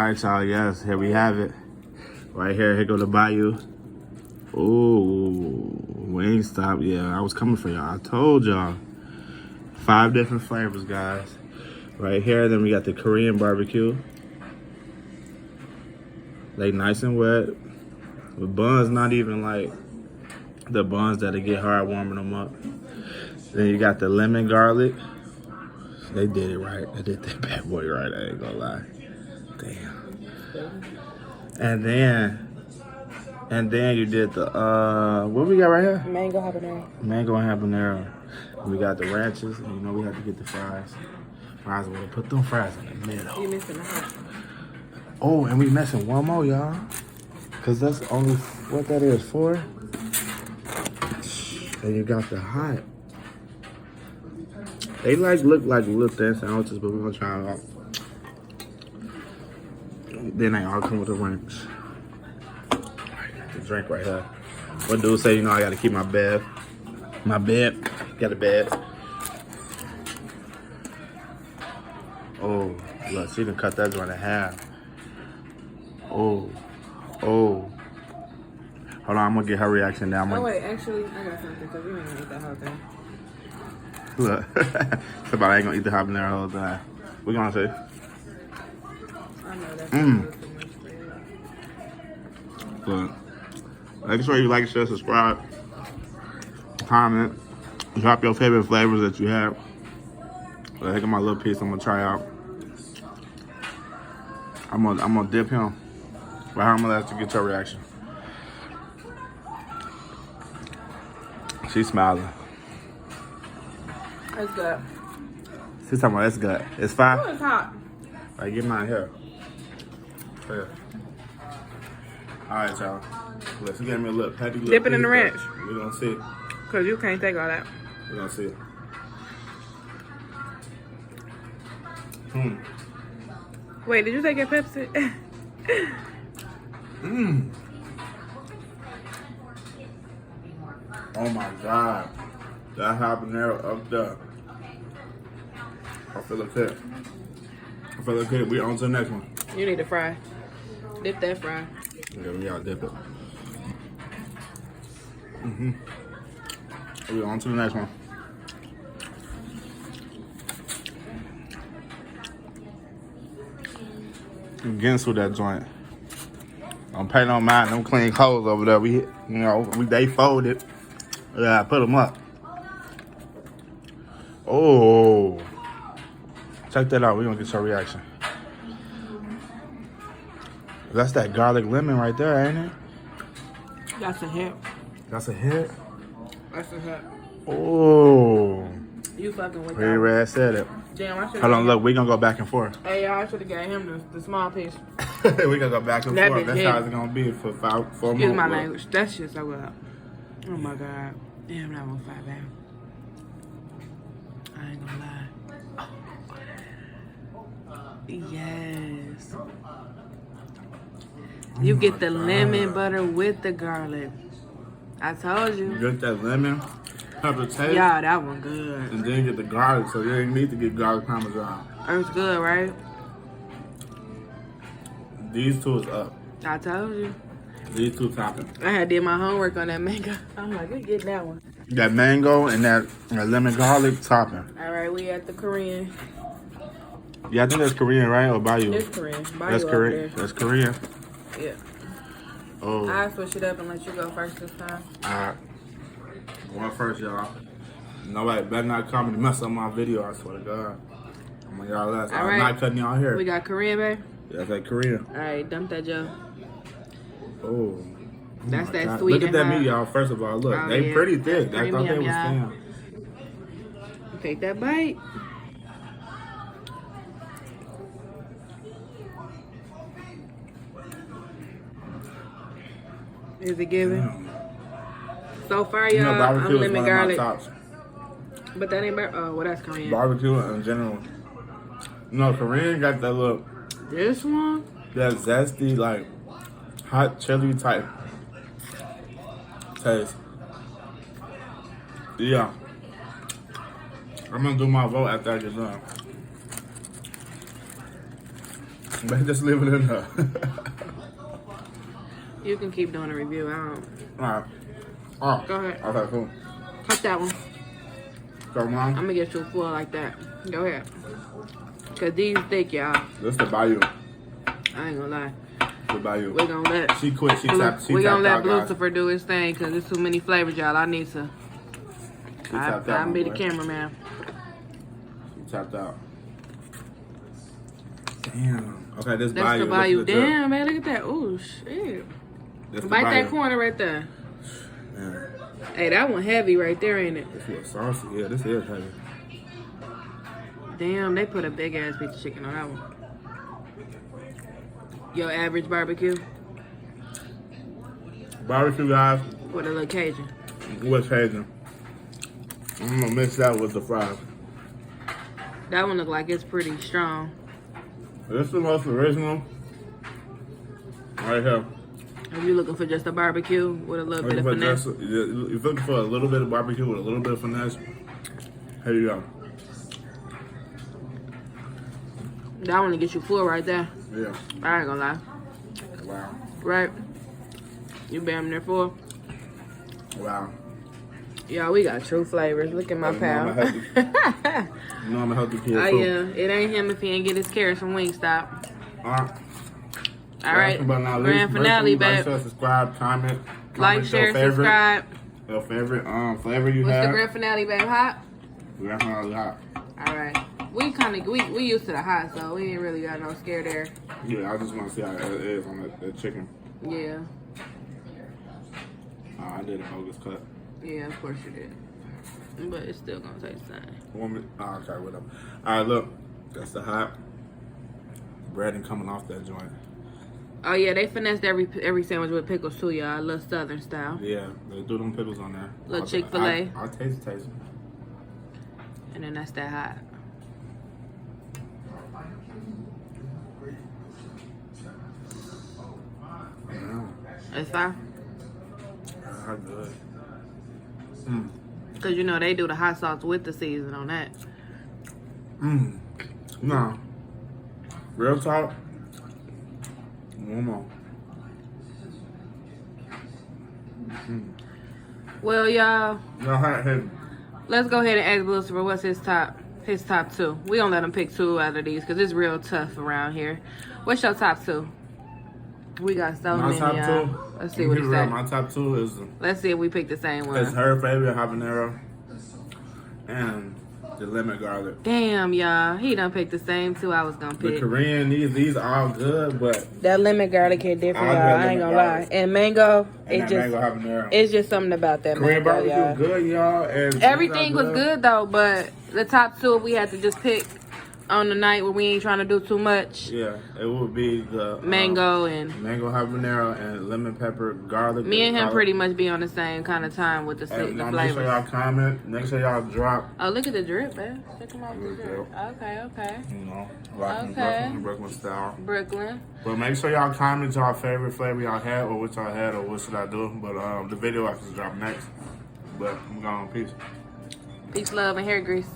All right, y'all. Yes, here we have it. Right here. Here go the Bayou. Ooh, Wingstop. Yeah, I was coming for y'all. I told y'all. 5 different flavors, guys. Right here. Then we got the Korean barbecue. They nice and wet. The buns not even like the buns that'll get hard warming them up. Then you got the lemon garlic. They did it right. They did that bad boy right. I ain't gonna lie. Damn. And then you did the what we got right here? Mango habanero. Mango and habanero. And we got the ranches. And you know we have to get the fries. Fries, we'll put them fries in the middle. You missing the hot. Oh, and we missing one more, y'all. Cause that's only what that is, 4. And you got the hot. They look like little thin sandwiches, but we're gonna try them out. Then they all come with a ranch. The drink right here. What dude say, you know, I gotta keep my bed. Got a bed. Oh, look, she done cut that joint in half. Oh. Hold on, I'm gonna get her reaction now. Oh wait, actually, I got something because we ain't gonna eat that whole thing. Look, somebody ain't gonna eat the habanero the whole time. We gonna see. I know that's Look, make sure you like, share, subscribe, comment, drop your favorite flavors that you have. Look, look at my little piece. I'm gonna try out. I'm gonna dip him. But I'm gonna let you get your reaction. She's smiling. That's good. She's talking about it's good. It's fine. Oh, it's hot. All right, get mine here. Here. All right, y'all. Let's give me a little petty. Dip it in the ranch. We're gonna see. Because you can't take all that. We're gonna see. Wait, did you take your Pepsi? Oh my God. That habanero up there. I feel okay. We on to the next one. You need to fry. Dip that fry. Yeah, we gotta dip it. We on to the next one. I'm getting through that joint. Don't pay no mind. Them clean clothes over there. They folded. Yeah, I put them up. Oh, check that out. We're gonna get your reaction. That's that garlic lemon right there, ain't it? That's a hit. That's a hit. That's a hit. Oh, You fucking with Pretty that. Red said it. Damn, I should Hold on, look. We gonna go back and forth. Hey, y'all, I should have gave him the small piece. We gonna go back and That forth. bitch That's hit. how it's gonna be for 4 Excuse months. my language. That shit's so good. Oh my God. Damn, that one 5 down. I ain't gonna lie. Yes. You get the lemon butter with the garlic. I told you. You get that lemon, pepper taste, Yeah, that one good. and then you get the garlic. So you ain't need to get garlic parmesan. It's good, right? These two is up. I told you. These two topping. I had did my homework on that mango. I'm like, we get that one. That mango and that lemon garlic topping. All right, we at the Korean. Yeah, I think that's Korean, right? Or Bayou? It's Korean. Bayou That's over Korean. there. That's Korean. Yeah. Oh. I switch it up and let you go first this time. Alright. Going first, y'all. Nobody better not come and mess up my video, I swear to God. I'm on y'all last. I'm Alright. not cutting y'all here. We got Korean, babe. That's that Korean. All right, dump that, Joe. Oh. That's my that God. sweet Look at and that hot. meat, y'all. First of all, look. Oh, They yeah. pretty thick. I Premium, thought they was y'all. thin. Take that bite. Is it giving? Damn. So far, You know, y'all, I'm barbecue is lemon one of my garlic. tops. But that ain't oh, well, that's Korean. Barbecue in general. No, Korean got that look, This one? that zesty, like, hot chili type taste. Yeah. I'm gonna do my vote after I get done. But just leave it in there. You can keep doing a review. I don't. Alright. Oh. Go ahead. Okay, cool. Cut that one. So, Mom, I'm gonna get you full like that. Go ahead. Cause these thick, y'all. this the Bayou. I ain't gonna lie. The Bayou. We're gonna let. She quit. She tapped We're gonna let out, guys. Lucifer do his thing because there's too many flavors, y'all. I need to. She tapped out, I'll my be the boy. cameraman. She tapped out. Damn. Okay, this That's Bayou. the look Bayou. at the drip. Damn, man, look at that. Oh shit. This the Bite Bayou. that corner right there. Man, Hey, that one heavy right there, ain't it? this is saucy. Yeah, this is heavy. Damn, they put a big ass piece of chicken on that one. Your average barbecue Barbecue, guys. with a little Cajun. What's Cajun? I'm gonna mix that with the fries. That one look like it's pretty strong. This is the most original. Right here. If you looking for just a barbecue with a little bit of finesse, if you're looking for a little bit of barbecue with a little bit of finesse, here you go. that one to get you full right there. Yeah. I ain't gonna lie. Wow. Right? You damn near full. Wow. Y'all, we got true flavors. Look at my You know pal. I'm You know I'm a healthy kid Oh too. yeah, it ain't him if he ain't get his carrots from Wingstop. Alright. All right, But not grand least, finale, make sure you babe. like, share, subscribe, comment Like, your share, favorite, subscribe. Your favorite flavor you What's have. the grand finale, babe? Hot? Grand finale hot. All right. We used to the hot, so we ain't really got no scare there. Yeah, I just want to see how it is on that chicken. Yeah, Oh, I did a bogus cut. yeah, of course you did. But it's still gonna taste the same. Okay, whatever. Alright, look. That's the hot breading coming off that joint. Oh yeah, they finessed every sandwich with pickles too, y'all. A little Southern style. Yeah, they do them pickles on there. Little Chick-fil-A. I'll taste it. And then that's that hot. Yeah. It's fine. How good. Cause you know they do the hot sauce with the season on that. No. Real talk. One more. Well, y'all, No, hey, let's go ahead and ask Lucifer what's his top two. We don't let him pick two out of these because it's real tough around here. What's your top two? We got so my many, top y'all. two. Let's see what he real, said. my top two is Let's see if we pick the same one. her favorite habanero and the lemon garlic. Damn, y'all. He done picked the same two I was gonna The pick. Korean, these all good, but That lemon garlic hit different, I y'all. got I ain't lemon gonna lie. garlic. And mango, and that mango habanero. it's just something about that Korean mango, barbecue y'all. good, y'all. And Everything these are was good though, but the top two we had to just pick on the night where we ain't trying to do too much. Yeah, it would be the Mango and mango habanero and lemon pepper garlic. me and him garlic. pretty much be on the same kind of time with the And now make sure flavors. y'all comment. Make sure y'all drop. Oh, look at the drip, man. Check him out the There we drip. Okay. You know, rocking Okay. Brooklyn style. Brooklyn. But make sure y'all comment y'all favorite flavor y'all had, or what y'all had, or what should I do. But the video I can drop next. But I'm going peace. Peace, love, and hair grease.